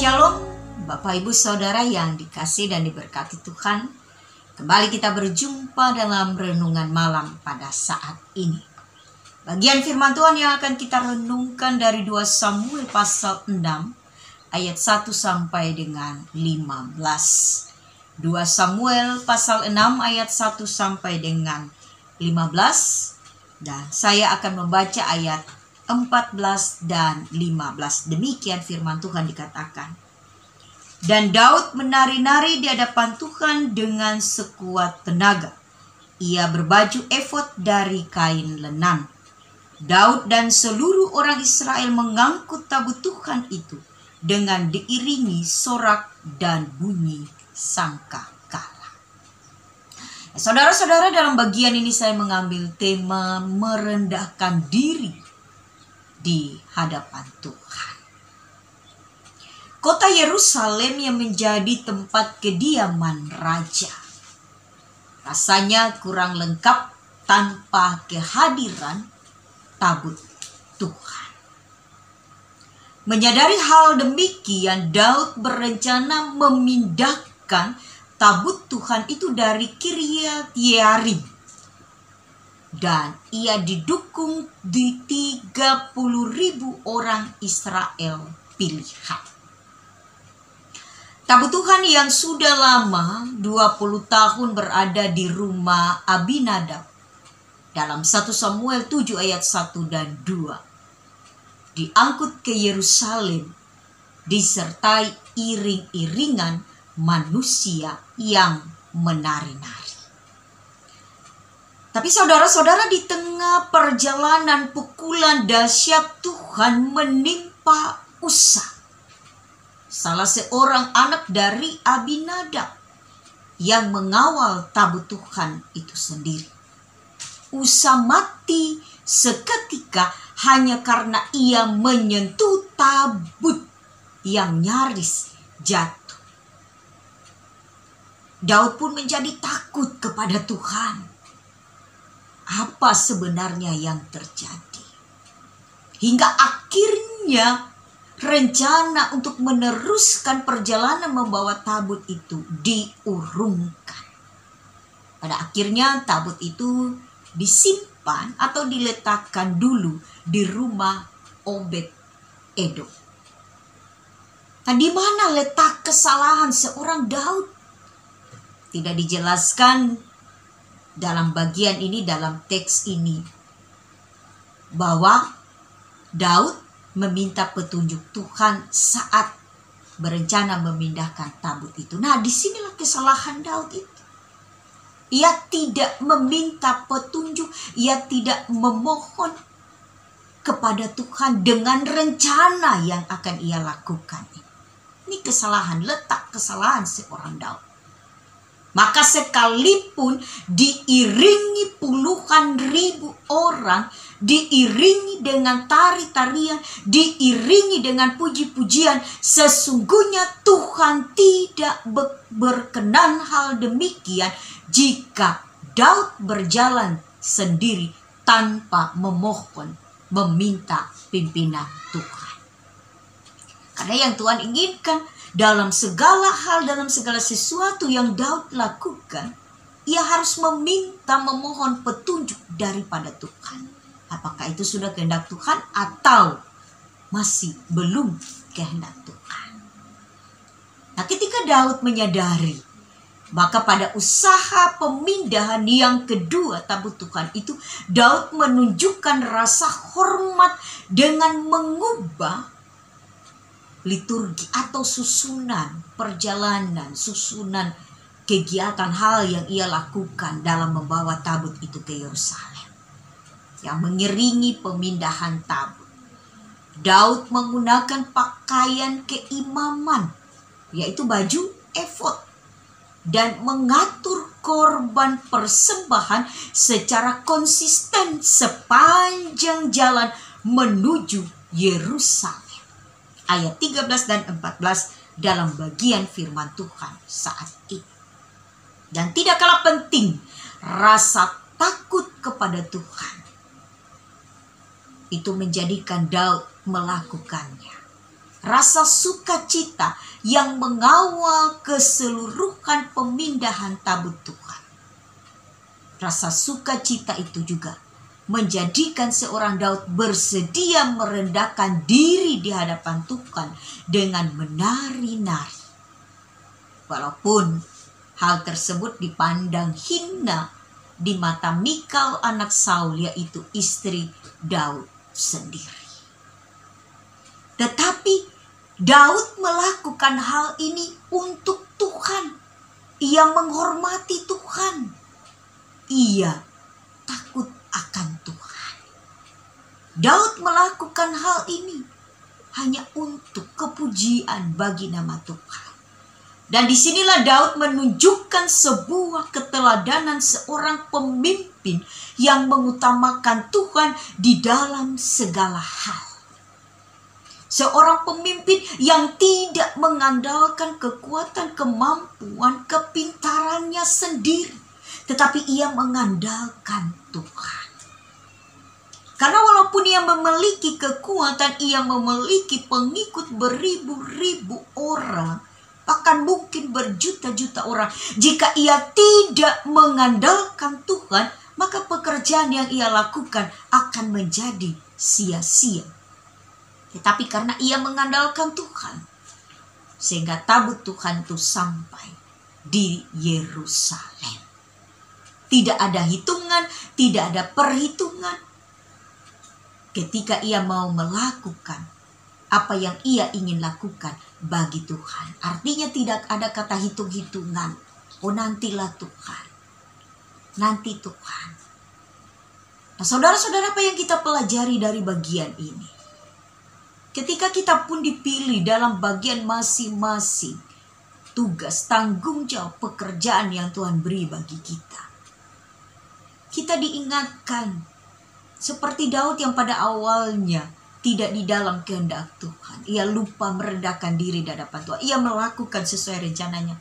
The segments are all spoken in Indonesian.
Shalom, Bapak Ibu Saudara yang dikasih dan diberkati Tuhan. Kembali kita berjumpa dalam renungan malam pada saat ini. Bagian firman Tuhan yang akan kita renungkan dari 2 Samuel pasal 6 ayat 1 sampai dengan 15. 2 Samuel pasal 6 ayat 1 sampai dengan 15. Dan saya akan membaca ayat 14 dan 15. Demikian firman Tuhan dikatakan. Dan Daud menari-nari di hadapan Tuhan dengan sekuat tenaga. Ia berbaju efod dari kain lenan. Daud dan seluruh orang Israel mengangkut tabut Tuhan itu dengan diiringi sorak dan bunyi sangkakala. Saudara-saudara, dalam bagian ini saya mengambil tema merendahkan diri di hadapan Tuhan. Kota Yerusalem yang menjadi tempat kediaman raja rasanya kurang lengkap tanpa kehadiran tabut Tuhan. Menyadari hal demikian, Daud berencana memindahkan tabut Tuhan itu dari Kiryat Yearim. Dan ia didukung di 30.000 orang Israel pilihan. Tabut Tuhan yang sudah lama 20 tahun berada di rumah Abinadab dalam 1 Samuel 7 ayat 1 dan 2 diangkut ke Yerusalem disertai iring-iringan manusia yang menari-nari. Tapi saudara-saudara, di tengah perjalanan pukulan dahsyat Tuhan menimpa Usa, salah seorang anak dari Abinadab yang mengawal tabut Tuhan itu sendiri. Usa mati seketika hanya karena ia menyentuh tabut yang nyaris jatuh. Daud pun menjadi takut kepada Tuhan. Apa sebenarnya yang terjadi? Hingga akhirnya rencana untuk meneruskan perjalanan membawa tabut itu diurungkan. Pada akhirnya tabut itu disimpan atau diletakkan dulu di rumah Obed Edom. Nah, di mana letak kesalahan seorang Daud? Tidak dijelaskan dalam bagian ini, dalam teks ini, bahwa Daud meminta petunjuk Tuhan saat berencana memindahkan tabut itu. Nah, disinilah kesalahan Daud itu. Ia tidak meminta petunjuk, ia tidak memohon kepada Tuhan dengan rencana yang akan ia lakukan. Ini kesalahan, letak kesalahan seorang Daud. Maka sekalipun diiringi puluhan ribu orang, diiringi dengan tari-tarian, diiringi dengan puji-pujian, sesungguhnya Tuhan tidak berkenan hal demikian jika Daud berjalan sendiri tanpa memohon, meminta pimpinan Tuhan. Karena yang Tuhan inginkan dalam segala hal, dalam segala sesuatu yang Daud lakukan, ia harus meminta, memohon petunjuk daripada Tuhan. Apakah itu sudah kehendak Tuhan atau masih belum kehendak Tuhan? Nah, ketika Daud menyadari, maka pada usaha pemindahan yang kedua tabut Tuhan itu, Daud menunjukkan rasa hormat dengan mengubah liturgi atau susunan perjalanan, susunan kegiatan hal yang ia lakukan dalam membawa tabut itu ke Yerusalem, yang mengiringi pemindahan tabut. Daud menggunakan pakaian keimaman, yaitu baju efod, dan mengatur korban persembahan secara konsisten sepanjang jalan menuju Yerusalem. Ayat 13 dan 14 dalam bagian firman Tuhan saat ini. Dan tidak kalah penting, rasa takut kepada Tuhan itu menjadikan Daud melakukannya. rasa sukacita yang mengawal keseluruhan pemindahan tabut Tuhan. Rasa sukacita itu juga menjadikan seorang Daud bersedia merendahkan diri di hadapan Tuhan dengan menari-nari. Walaupun hal tersebut dipandang hina di mata Mikal anak Saul, yaitu istri Daud sendiri. Tetapi Daud melakukan hal ini untuk Tuhan. Ia menghormati Tuhan. Ia takut akan Tuhan. Daud melakukan hal ini hanya untuk kepujian bagi nama Tuhan. Dan disinilah Daud menunjukkan sebuah keteladanan seorang pemimpin yang mengutamakan Tuhan di dalam segala hal. Seorang pemimpin yang tidak mengandalkan kekuatan, kemampuan, kepintarannya sendiri, tetapi ia mengandalkan Tuhan. Karena walaupun ia memiliki kekuatan, ia memiliki pengikut beribu-ribu orang, bahkan mungkin berjuta-juta orang. Jika ia tidak mengandalkan Tuhan, maka pekerjaan yang ia lakukan akan menjadi sia-sia. Tetapi karena ia mengandalkan Tuhan, sehingga tabut Tuhan itu sampai di Yerusalem. Tidak ada hitungan, tidak ada perhitungan. Ketika ia mau melakukan apa yang ia ingin lakukan bagi Tuhan. Artinya tidak ada kata hitung-hitungan. Oh, nantilah Tuhan. Nanti Tuhan. Nah, saudara-saudara, apa yang kita pelajari dari bagian ini? Ketika kita pun dipilih dalam bagian masing-masing tugas, tanggung jawab, pekerjaan yang Tuhan beri bagi kita, kita diingatkan seperti Daud yang pada awalnya tidak di dalam kehendak Tuhan. Ia lupa merendahkan diri di hadapan Tuhan. Ia melakukan sesuai rencananya.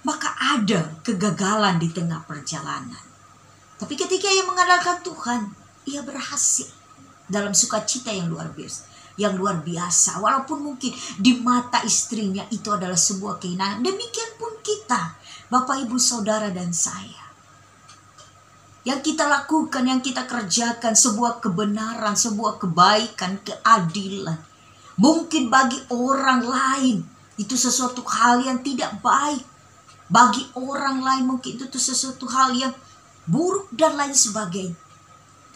Maka ada kegagalan di tengah perjalanan. Tapi ketika ia mengandalkan Tuhan, ia berhasil dalam sukacita yang luar biasa. Walaupun mungkin di mata istrinya itu adalah sebuah kehinaan. Demikian pun kita, Bapak, Ibu, Saudara, dan saya. Yang kita lakukan, yang kita kerjakan, sebuah kebenaran, sebuah kebaikan, keadilan. Mungkin bagi orang lain itu sesuatu hal yang tidak baik. Bagi orang lain mungkin itu sesuatu hal yang buruk dan lain sebagainya.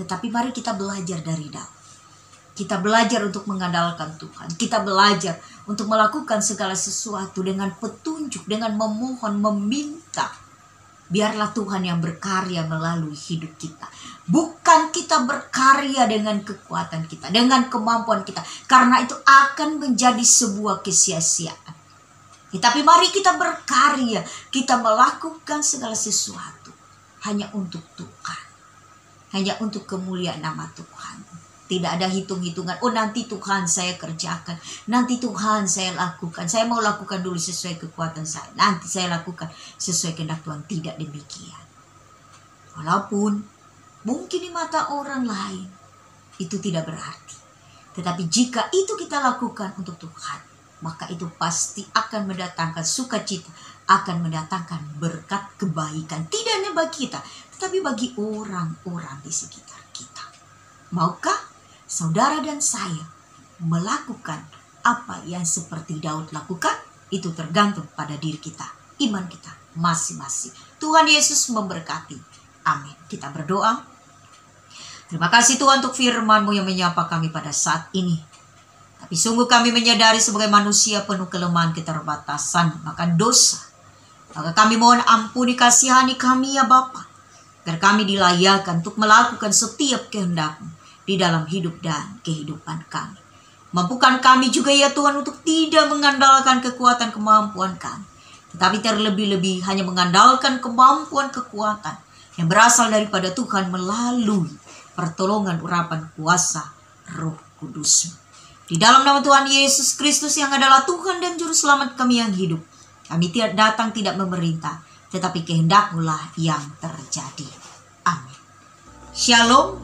Tetapi mari kita belajar dari Daud. Kita belajar untuk mengandalkan Tuhan. Kita belajar untuk melakukan segala sesuatu dengan petunjuk, dengan memohon, meminta. Biarlah Tuhan yang berkarya melalui hidup kita. Bukan kita berkarya dengan kekuatan kita, dengan kemampuan kita. Karena itu akan menjadi sebuah kesia-siaan. Tetapi mari kita berkarya, kita melakukan segala sesuatu hanya untuk Tuhan. Hanya untuk kemuliaan nama Tuhan. Tidak ada hitung-hitungan. Oh, nanti Tuhan saya kerjakan. Nanti Tuhan saya lakukan. Saya mau lakukan dulu sesuai kekuatan saya. Nanti saya lakukan sesuai kehendak Tuhan. Tidak demikian. Walaupun mungkin di mata orang lain itu tidak berarti. Tetapi jika itu kita lakukan untuk Tuhan, maka itu pasti akan mendatangkan sukacita. Akan mendatangkan berkat kebaikan. Tidak hanya bagi kita, tetapi bagi orang-orang di sekitar kita. Maukah saudara dan saya melakukan apa yang seperti Daud lakukan? Itu tergantung pada diri kita, iman kita masing-masing. Tuhan Yesus memberkati. Amin. Kita berdoa. Terima kasih Tuhan untuk firman-Mu yang menyapa kami pada saat ini. Tapi sungguh kami menyadari sebagai manusia penuh kelemahan, keterbatasan, maka dosa. Maka kami mohon ampuni, kasihani kami ya Bapa. Agar kami dilayakkan untuk melakukan setiap kehendak-Mu di dalam hidup dan kehidupan kami. Mampukan kami juga ya Tuhan untuk tidak mengandalkan kekuatan kemampuan kami. Tetapi terlebih-lebih hanya mengandalkan kemampuan kekuatan yang berasal daripada Tuhan melalui pertolongan urapan kuasa Roh Kudus. Di dalam nama Tuhan Yesus Kristus yang adalah Tuhan dan Juru Selamat kami yang hidup. Kami datang tidak memerintah, tetapi kehendak-Mu lah yang terjadi. Amin. Shalom.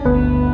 Tuhan.